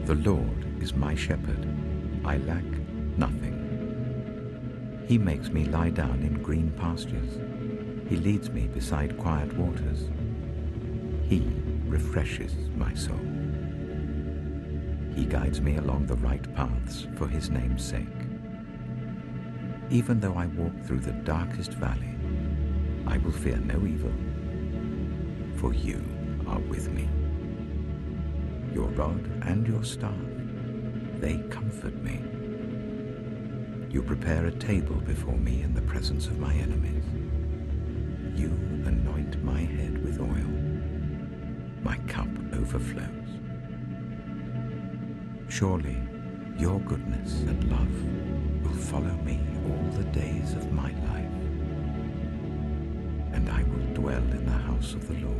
The Lord is my shepherd. I lack nothing. He makes me lie down in green pastures. He leads me beside quiet waters. He refreshes my soul. He guides me along the right paths for his name's sake. Even though I walk through the darkest valley, I will fear no evil, for you are with me. Your rod and your staff, they comfort me. You prepare a table before me in the presence of my enemies. You anoint my head with oil. My cup overflows. Surely your goodness and love will follow me all the days of my life, and I will dwell in the house of the Lord